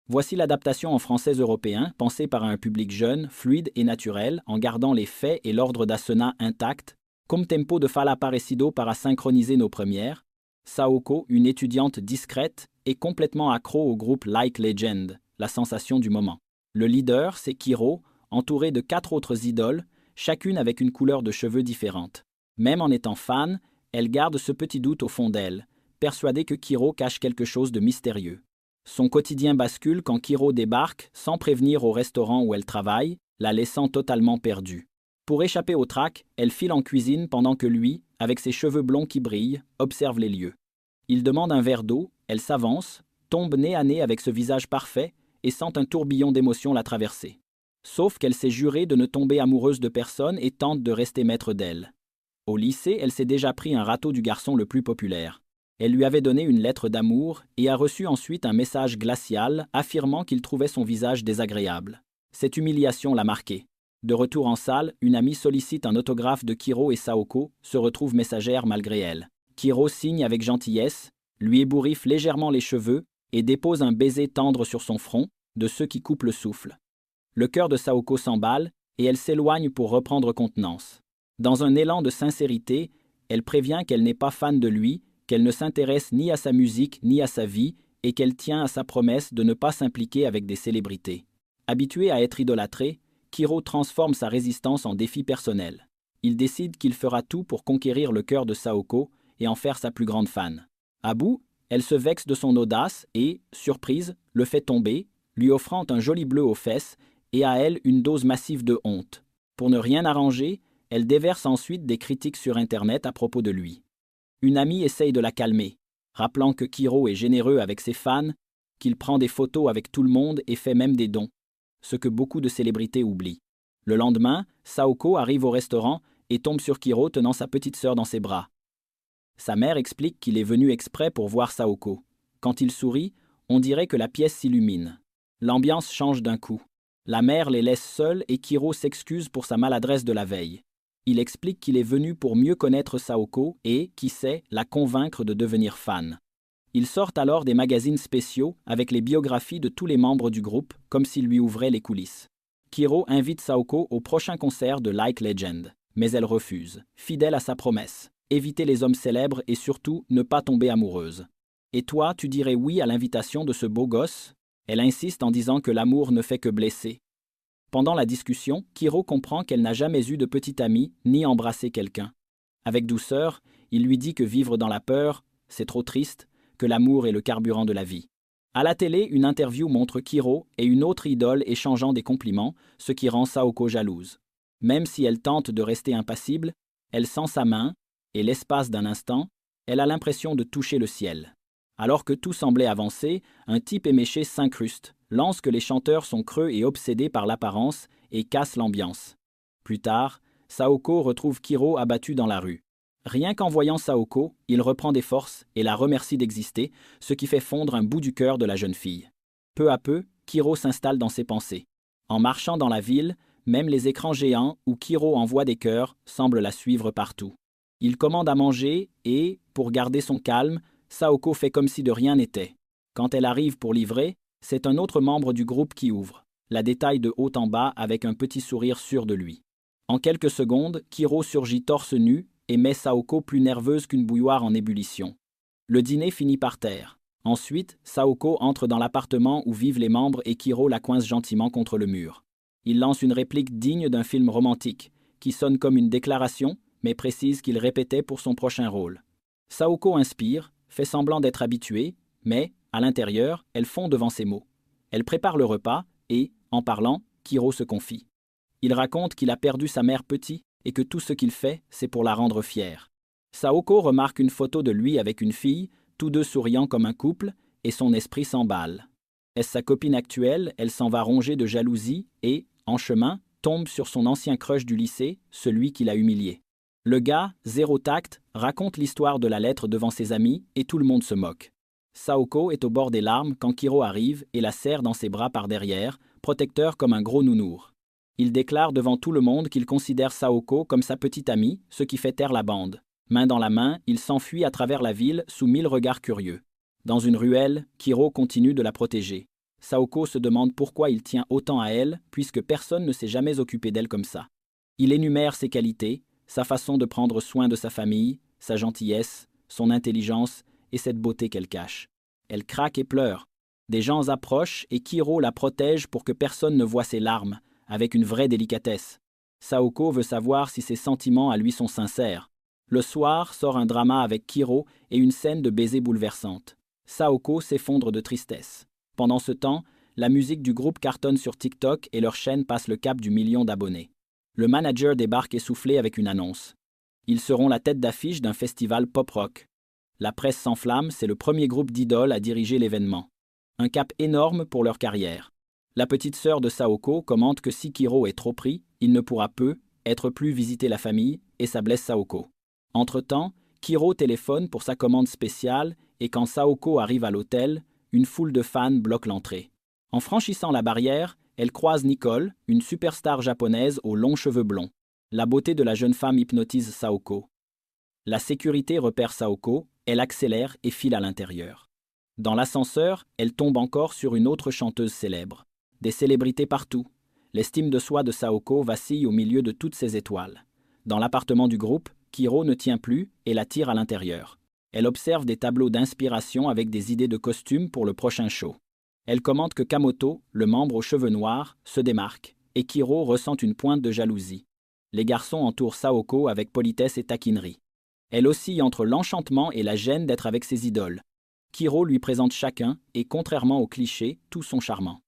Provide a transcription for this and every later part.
Voici l'adaptation en français européen, pensée par un public jeune, fluide et naturel, en gardant les faits et l'ordre d'Asuna intacts. Comme tempo de fala parecido para synchroniser nos premières. Saoko, une étudiante discrète, est complètement accro au groupe Like Legend, la sensation du moment. Le leader, c'est Kiro, entouré de 4 autres idoles, chacune avec une couleur de cheveux différente. Même en étant fan, elle garde ce petit doute au fond d'elle, persuadée que Kiro cache quelque chose de mystérieux. Son quotidien bascule quand Kiro débarque sans prévenir au restaurant où elle travaille, la laissant totalement perdue. Pour échapper au trac, elle file en cuisine pendant que lui, avec ses cheveux blonds qui brillent, observe les lieux. Il demande un verre d'eau, elle s'avance, tombe nez à nez avec ce visage parfait et sent un tourbillon d'émotions la traverser. Sauf qu'elle s'est jurée de ne tomber amoureuse de personne et tente de rester maître d'elle. Au lycée, elle s'est déjà pris un râteau du garçon le plus populaire. Elle lui avait donné une lettre d'amour et a reçu ensuite un message glacial affirmant qu'il trouvait son visage désagréable. Cette humiliation l'a marquée. De retour en salle, une amie sollicite un autographe de Kiro et Saoko, se retrouve messagère malgré elle. Kiro signe avec gentillesse, lui ébouriffe légèrement les cheveux et dépose un baiser tendre sur son front, de ceux qui coupent le souffle. Le cœur de Saoko s'emballe et elle s'éloigne pour reprendre contenance. Dans un élan de sincérité, elle prévient qu'elle n'est pas fan de lui, qu'elle ne s'intéresse ni à sa musique ni à sa vie et qu'elle tient à sa promesse de ne pas s'impliquer avec des célébrités. Habitué à être idolâtré, Kiro transforme sa résistance en défi personnel. Il décide qu'il fera tout pour conquérir le cœur de Saoko et en faire sa plus grande fan. À bout, elle se vexe de son audace et, surprise, le fait tomber, lui offrant un joli bleu aux fesses et à elle une dose massive de honte. Pour ne rien arranger, elle déverse ensuite des critiques sur Internet à propos de lui. Une amie essaye de la calmer, rappelant que Kiro est généreux avec ses fans, qu'il prend des photos avec tout le monde et fait même des dons, ce que beaucoup de célébrités oublient. Le lendemain, Saoko arrive au restaurant et tombe sur Kiro tenant sa petite sœur dans ses bras. Sa mère explique qu'il est venu exprès pour voir Saoko. Quand il sourit, on dirait que la pièce s'illumine. L'ambiance change d'un coup. La mère les laisse seuls et Kiro s'excuse pour sa maladresse de la veille. Il explique qu'il est venu pour mieux connaître Saoko et, qui sait, la convaincre de devenir fan. Ils sortent alors des magazines spéciaux avec les biographies de tous les membres du groupe, comme s'ils lui ouvraient les coulisses. Kiro invite Saoko au prochain concert de Like Legend, mais elle refuse, fidèle à sa promesse. Éviter les hommes célèbres et surtout ne pas tomber amoureuse. Et toi, tu dirais oui à l'invitation de ce beau gosse? Elle insiste en disant que l'amour ne fait que blesser. Pendant la discussion, Kiro comprend qu'elle n'a jamais eu de petit ami ni embrassé quelqu'un. Avec douceur, il lui dit que vivre dans la peur, c'est trop triste, que l'amour est le carburant de la vie. À la télé, une interview montre Kiro et une autre idole échangeant des compliments, ce qui rend Saoko jalouse. Même si elle tente de rester impassible, elle sent sa main, et l'espace d'un instant, elle a l'impression de toucher le ciel. Alors que tout semblait avancer, un type éméché s'incruste, lance que les chanteurs sont creux et obsédés par l'apparence et casse l'ambiance. Plus tard, Saoko retrouve Kiro abattu dans la rue. Rien qu'en voyant Saoko, il reprend des forces et la remercie d'exister, ce qui fait fondre un bout du cœur de la jeune fille. Peu à peu, Kiro s'installe dans ses pensées. En marchant dans la ville, même les écrans géants où Kiro envoie des cœurs semblent la suivre partout. Il commande à manger et, pour garder son calme, Saoko fait comme si de rien n'était. Quand elle arrive pour livrer, c'est un autre membre du groupe qui ouvre, la détaille de haut en bas avec un petit sourire sûr de lui. En quelques secondes, Kiro surgit torse nu et met Saoko plus nerveuse qu'une bouilloire en ébullition. Le dîner finit par terre. Ensuite, Saoko entre dans l'appartement où vivent les membres et Kiro la coince gentiment contre le mur. Il lance une réplique digne d'un film romantique, qui sonne comme une déclaration, mais précise qu'il répétait pour son prochain rôle. Saoko inspire, fait semblant d'être habituée, mais, à l'intérieur, elle fond devant ses mots. Elle prépare le repas et, en parlant, Kiro se confie. Il raconte qu'il a perdu sa mère petit et que tout ce qu'il fait, c'est pour la rendre fière. Saoko remarque une photo de lui avec une fille, tous deux souriant comme un couple, et son esprit s'emballe. Est-ce sa copine actuelle? Elle s'en va ronger de jalousie et, en chemin, tombe sur son ancien crush du lycée, celui qui l'a humilié. Le gars, zéro tact, raconte l'histoire de la lettre devant ses amis et tout le monde se moque. Saoko est au bord des larmes quand Kiro arrive et la serre dans ses bras par derrière, protecteur comme un gros nounours. Il déclare devant tout le monde qu'il considère Saoko comme sa petite amie, ce qui fait taire la bande. Main dans la main, il s'enfuit à travers la ville sous 1000 regards curieux. Dans une ruelle, Kiro continue de la protéger. Saoko se demande pourquoi il tient autant à elle, puisque personne ne s'est jamais occupé d'elle comme ça. Il énumère ses qualités, sa façon de prendre soin de sa famille, sa gentillesse, son intelligence et cette beauté qu'elle cache. Elle craque et pleure. Des gens approchent et Kiro la protège pour que personne ne voie ses larmes, avec une vraie délicatesse. Saoko veut savoir si ses sentiments à lui sont sincères. Le soir sort un drama avec Kiro et une scène de baiser bouleversante. Saoko s'effondre de tristesse. Pendant ce temps, la musique du groupe cartonne sur TikTok et leur chaîne passe le cap du million d'abonnés. Le manager débarque essoufflé avec une annonce. Ils seront la tête d'affiche d'un festival pop-rock. La presse s'enflamme, c'est le premier groupe d'idoles à diriger l'événement. Un cap énorme pour leur carrière. La petite sœur de Saoko commente que si Kiro est trop pris, il ne pourra être plus visiter la famille, et ça blesse Saoko. Entre-temps, Kiro téléphone pour sa commande spéciale et quand Saoko arrive à l'hôtel, une foule de fans bloque l'entrée. En franchissant la barrière, elle croise Nicole, une superstar japonaise aux longs cheveux blonds. La beauté de la jeune femme hypnotise Saoko. La sécurité repère Saoko, elle accélère et file à l'intérieur. Dans l'ascenseur, elle tombe encore sur une autre chanteuse célèbre. Des célébrités partout. L'estime de soi de Saoko vacille au milieu de toutes ces étoiles. Dans l'appartement du groupe, Kiro ne tient plus et la tire à l'intérieur. Elle observe des tableaux d'inspiration avec des idées de costumes pour le prochain show. Elle commente que Kamoto, le membre aux cheveux noirs, se démarque, et Kiro ressent une pointe de jalousie. Les garçons entourent Saoko avec politesse et taquinerie. Elle oscille entre l'enchantement et la gêne d'être avec ses idoles. Kiro lui présente chacun, et contrairement aux clichés, tous sont charmants.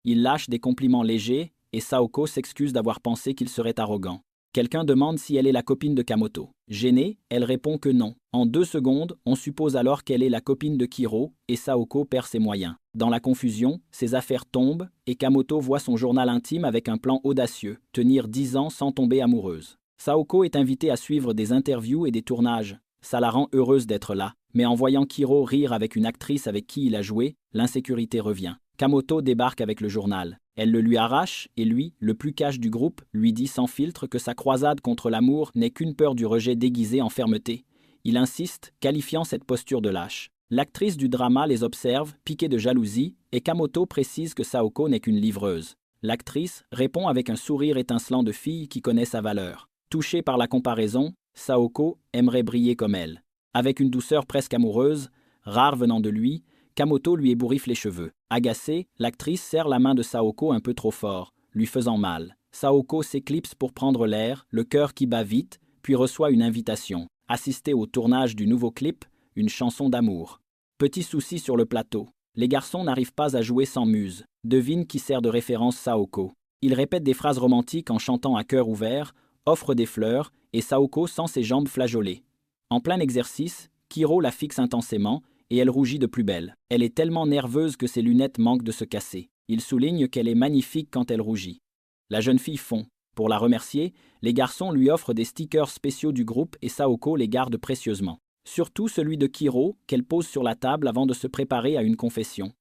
Il lâche des compliments légers, et Saoko s'excuse d'avoir pensé qu'il serait arrogant. Quelqu'un demande si elle est la copine de Kamoto. Gênée, elle répond que non. En 2 secondes, on suppose alors qu'elle est la copine de Kiro, et Saoko perd ses moyens. Dans la confusion, ses affaires tombent, et Kamoto voit son journal intime avec un plan audacieux, tenir 10 ans sans tomber amoureuse. Saoko est invitée à suivre des interviews et des tournages. Ça la rend heureuse d'être là, mais en voyant Kiro rire avec une actrice avec qui il a joué, l'insécurité revient. Kamoto débarque avec le journal. Elle le lui arrache et lui, le plus cash du groupe, lui dit sans filtre que sa croisade contre l'amour n'est qu'une peur du rejet déguisée en fermeté. Il insiste, qualifiant cette posture de lâche. L'actrice du drama les observe, piquée de jalousie, et Kamoto précise que Saoko n'est qu'une livreuse. L'actrice répond avec un sourire étincelant de fille qui connaît sa valeur. Touchée par la comparaison, Saoko aimerait briller comme elle. Avec une douceur presque amoureuse, rare venant de lui, Kamoto lui ébouriffe les cheveux. Agacée, l'actrice serre la main de Saoko un peu trop fort, lui faisant mal. Saoko s'éclipse pour prendre l'air, le cœur qui bat vite, puis reçoit une invitation. Assister au tournage du nouveau clip, une chanson d'amour. Petit souci sur le plateau. Les garçons n'arrivent pas à jouer sans muse. Devine qui sert de référence Saoko. Il répète des phrases romantiques en chantant à cœur ouvert, offre des fleurs, et Saoko sent ses jambes flageoler. En plein exercice, Kiro la fixe intensément, et elle rougit de plus belle. Elle est tellement nerveuse que ses lunettes manquent de se casser. Il souligne qu'elle est magnifique quand elle rougit. La jeune fille fond. Pour la remercier, les garçons lui offrent des stickers spéciaux du groupe et Saoko les garde précieusement. Surtout celui de Kiro, qu'elle pose sur la table avant de se préparer à une confession.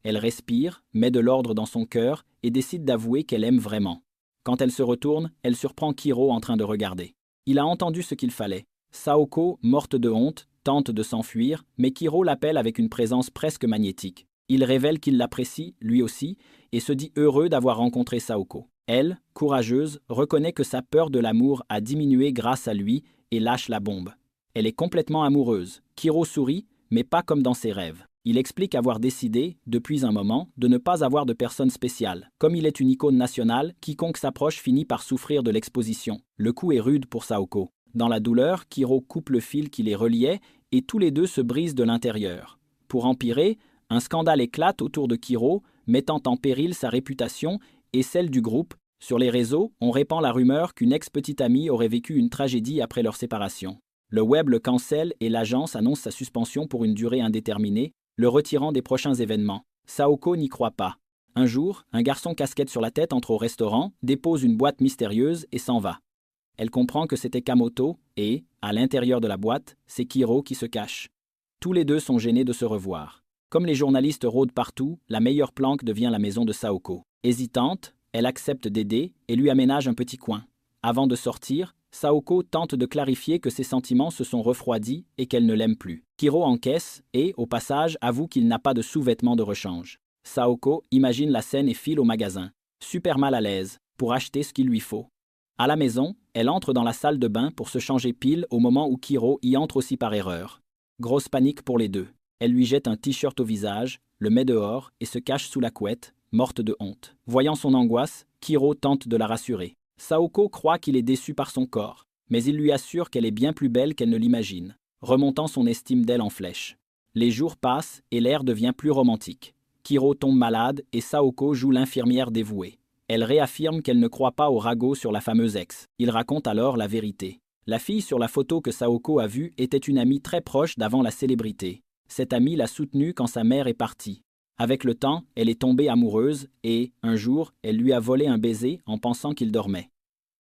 Elle respire, met de l'ordre dans son cœur et décide d'avouer qu'elle aime vraiment. Quand elle se retourne, elle surprend Kiro en train de regarder. Il a entendu ce qu'il fallait. Saoko, morte de honte, tente de s'enfuir, mais Kiro l'appelle avec une présence presque magnétique. Il révèle qu'il l'apprécie, lui aussi, et se dit heureux d'avoir rencontré Saoko. Elle, courageuse, reconnaît que sa peur de l'amour a diminué grâce à lui et lâche la bombe. Elle est complètement amoureuse. Kiro sourit, mais pas comme dans ses rêves. Il explique avoir décidé, depuis un moment, de ne pas avoir de personne spéciale. Comme il est une icône nationale, quiconque s'approche finit par souffrir de l'exposition. Le coup est rude pour Saoko. Dans la douleur, Kiro coupe le fil qui les reliait et tous les deux se brisent de l'intérieur. Pour empirer, un scandale éclate autour de Kiro, mettant en péril sa réputation et celle du groupe. Sur les réseaux, on répand la rumeur qu'une ex-petite amie aurait vécu une tragédie après leur séparation. Le web le cancelle et l'agence annonce sa suspension pour une durée indéterminée, le retirant des prochains événements. Saoko n'y croit pas. Un jour, un garçon casquette sur la tête entre au restaurant, dépose une boîte mystérieuse et s'en va. Elle comprend que c'était Kamoto et, à l'intérieur de la boîte, c'est Kiro qui se cache. Tous les deux sont gênés de se revoir. Comme les journalistes rôdent partout, la meilleure planque devient la maison de Saoko. Hésitante, elle accepte d'aider et lui aménage un petit coin. Avant de sortir, Saoko tente de clarifier que ses sentiments se sont refroidis et qu'elle ne l'aime plus. Kiro encaisse et, au passage, avoue qu'il n'a pas de sous-vêtements de rechange. Saoko imagine la scène et file au magasin, super mal à l'aise, pour acheter ce qu'il lui faut. À la maison, elle entre dans la salle de bain pour se changer pile au moment où Kiro y entre aussi par erreur. Grosse panique pour les deux. Elle lui jette un t-shirt au visage, le met dehors et se cache sous la couette, morte de honte. Voyant son angoisse, Kiro tente de la rassurer. Saoko croit qu'il est déçu par son corps, mais il lui assure qu'elle est bien plus belle qu'elle ne l'imagine, remontant son estime d'elle en flèche. Les jours passent et l'air devient plus romantique. Kiro tombe malade et Saoko joue l'infirmière dévouée. Elle réaffirme qu'elle ne croit pas au ragot sur la fameuse ex. Il raconte alors la vérité. La fille sur la photo que Saoko a vue était une amie très proche d'avant la célébrité. Cette amie l'a soutenue quand sa mère est partie. Avec le temps, elle est tombée amoureuse et, un jour, elle lui a volé un baiser en pensant qu'il dormait.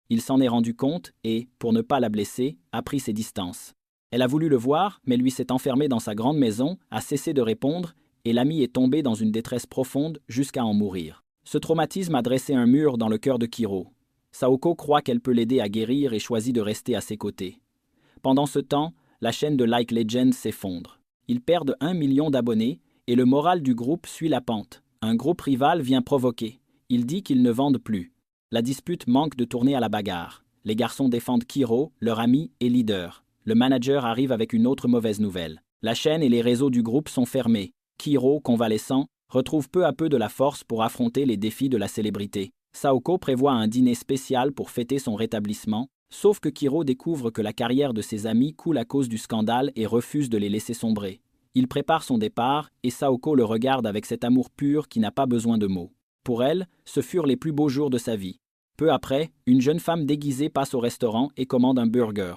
Il s'en est rendu compte et, pour ne pas la blesser, a pris ses distances. Elle a voulu le voir, mais lui s'est enfermé dans sa grande maison, a cessé de répondre, et l'ami est tombé dans une détresse profonde jusqu'à en mourir. Ce traumatisme a dressé un mur dans le cœur de Kiro. Saoko croit qu'elle peut l'aider à guérir et choisit de rester à ses côtés. Pendant ce temps, la chaîne de Like Legend s'effondre. Ils perdent 1 million d'abonnés et le moral du groupe suit la pente. Un groupe rival vient provoquer. Il dit qu'ils ne vendent plus. La dispute manque de tourner à la bagarre. Les garçons défendent Kiro, leur ami et leader. Le manager arrive avec une autre mauvaise nouvelle. La chaîne et les réseaux du groupe sont fermés. Kiro, convalescent, retrouve peu à peu de la force pour affronter les défis de la célébrité. Saoko prévoit un dîner spécial pour fêter son rétablissement, sauf que Kiro découvre que la carrière de ses amis coule à cause du scandale et refuse de les laisser sombrer. Il prépare son départ et Saoko le regarde avec cet amour pur qui n'a pas besoin de mots. Pour elle, ce furent les plus beaux jours de sa vie. Peu après, une jeune femme déguisée passe au restaurant et commande un burger.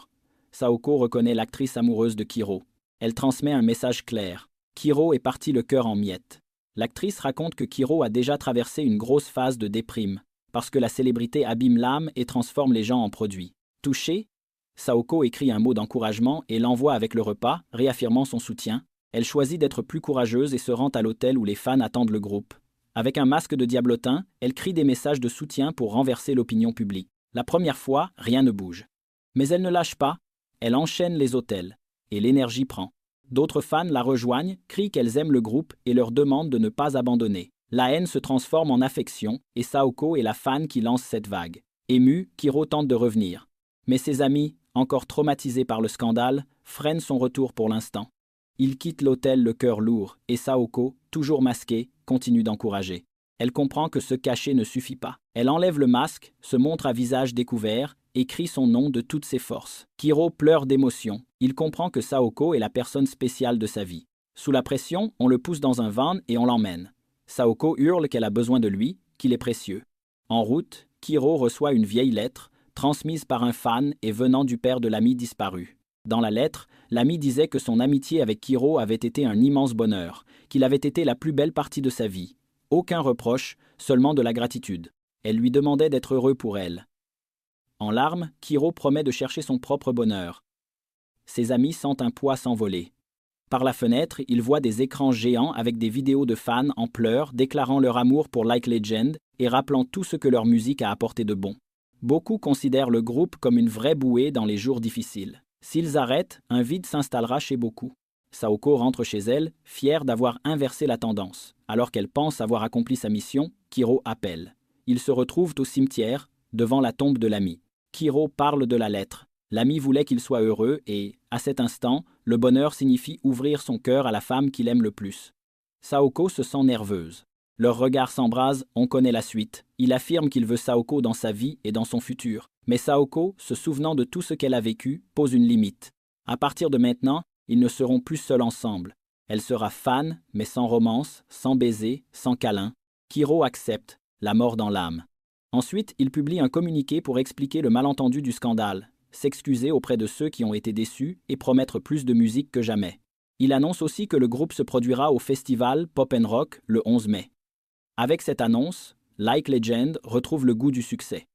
Saoko reconnaît l'actrice amoureuse de Kiro. Elle transmet un message clair. Kiro est parti le cœur en miettes. L'actrice raconte que Kiro a déjà traversé une grosse phase de déprime, parce que la célébrité abîme l'âme et transforme les gens en produits. Touchée, Saoko écrit un mot d'encouragement et l'envoie avec le repas, réaffirmant son soutien. Elle choisit d'être plus courageuse et se rend à l'hôtel où les fans attendent le groupe. Avec un masque de diablotin, elle crie des messages de soutien pour renverser l'opinion publique. La première fois, rien ne bouge. Mais elle ne lâche pas, elle enchaîne les hôtels, et l'énergie prend. D'autres fans la rejoignent, crient qu'elles aiment le groupe et leur demandent de ne pas abandonner. La haine se transforme en affection et Saoko est la fan qui lance cette vague. Ému, Kiro tente de revenir. Mais ses amis, encore traumatisés par le scandale, freinent son retour pour l'instant. Il quitte l'hôtel le cœur lourd et Saoko, toujours masquée, continue d'encourager. Elle comprend que se cacher ne suffit pas. Elle enlève le masque, se montre à visage découvert et crie son nom de toutes ses forces. Kiro pleure d'émotion. Il comprend que Saoko est la personne spéciale de sa vie. Sous la pression, on le pousse dans un van et on l'emmène. Saoko hurle qu'elle a besoin de lui, qu'il est précieux. En route, Kiro reçoit une vieille lettre, transmise par un fan et venant du père de l'ami disparu. Dans la lettre, l'ami disait que son amitié avec Kiro avait été un immense bonheur, qu'il avait été la plus belle partie de sa vie. Aucun reproche, seulement de la gratitude. Elle lui demandait d'être heureux pour elle. En larmes, Kiro promet de chercher son propre bonheur. Ses amis sentent un poids s'envoler. Par la fenêtre, ils voient des écrans géants avec des vidéos de fans en pleurs déclarant leur amour pour Like Legend et rappelant tout ce que leur musique a apporté de bon. Beaucoup considèrent le groupe comme une vraie bouée dans les jours difficiles. S'ils arrêtent, un vide s'installera chez beaucoup. Saoko rentre chez elle, fière d'avoir inversé la tendance. Alors qu'elle pense avoir accompli sa mission, Kiro appelle. Ils se retrouvent au cimetière, devant la tombe de l'ami. Kiro parle de la lettre. L'ami voulait qu'il soit heureux et, à cet instant, le bonheur signifie ouvrir son cœur à la femme qu'il aime le plus. Saoko se sent nerveuse. Leurs regards s'embrasent, on connaît la suite. Il affirme qu'il veut Saoko dans sa vie et dans son futur. Mais Saoko, se souvenant de tout ce qu'elle a vécu, pose une limite. À partir de maintenant, ils ne seront plus seuls ensemble. Elle sera fan, mais sans romance, sans baiser, sans câlin. Kiro accepte, la mort dans l'âme. Ensuite, il publie un communiqué pour expliquer le malentendu du scandale, s'excuser auprès de ceux qui ont été déçus et promettre plus de musique que jamais. Il annonce aussi que le groupe se produira au festival Pop & Rock le 11 mai. Avec cette annonce, Like Legend retrouve le goût du succès.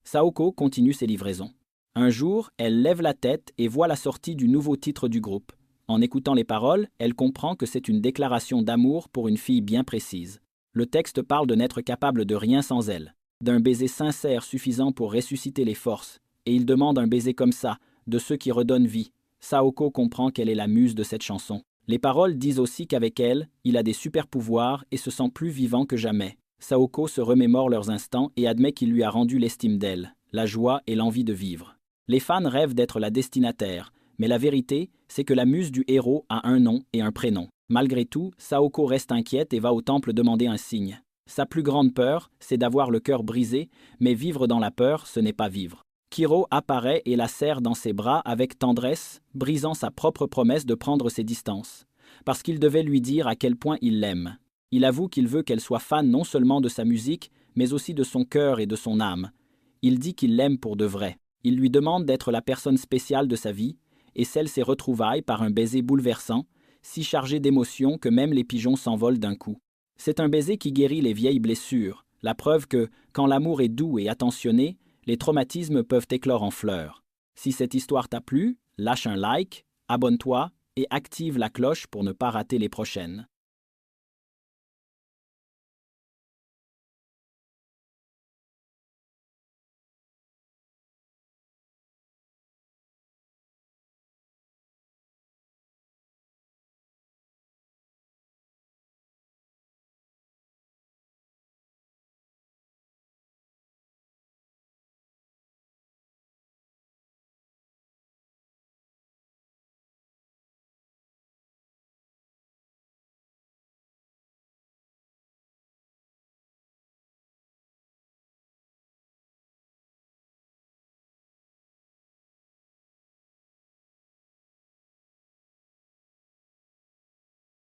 Saoko continue ses livraisons. Un jour, elle lève la tête et voit la sortie du nouveau titre du groupe. En écoutant les paroles, elle comprend que c'est une déclaration d'amour pour une fille bien précise. Le texte parle de n'être capable de rien sans elle, d'un baiser sincère suffisant pour ressusciter les forces, et il demande un baiser comme ça, de ceux qui redonnent vie. Saoko comprend qu'elle est la muse de cette chanson. Les paroles disent aussi qu'avec elle, il a des super-pouvoirs et se sent plus vivant que jamais. Saoko se remémore leurs instants et admet qu'il lui a rendu l'estime d'elle, la joie et l'envie de vivre. Les fans rêvent d'être la destinataire, mais la vérité, c'est que la muse du héros a un nom et un prénom. Malgré tout, Saoko reste inquiète et va au temple demander un signe. Sa plus grande peur, c'est d'avoir le cœur brisé, mais vivre dans la peur, ce n'est pas vivre. Kiro apparaît et la serre dans ses bras avec tendresse, brisant sa propre promesse de prendre ses distances. Parce qu'il devait lui dire à quel point il l'aime. Il avoue qu'il veut qu'elle soit fan non seulement de sa musique, mais aussi de son cœur et de son âme. Il dit qu'il l'aime pour de vrai. Il lui demande d'être la personne spéciale de sa vie, et scelle ses retrouvailles par un baiser bouleversant, si chargé d'émotions que même les pigeons s'envolent d'un coup. C'est un baiser qui guérit les vieilles blessures, la preuve que, quand l'amour est doux et attentionné, les traumatismes peuvent éclore en fleurs. Si cette histoire t'a plu, lâche un like, abonne-toi et active la cloche pour ne pas rater les prochaines.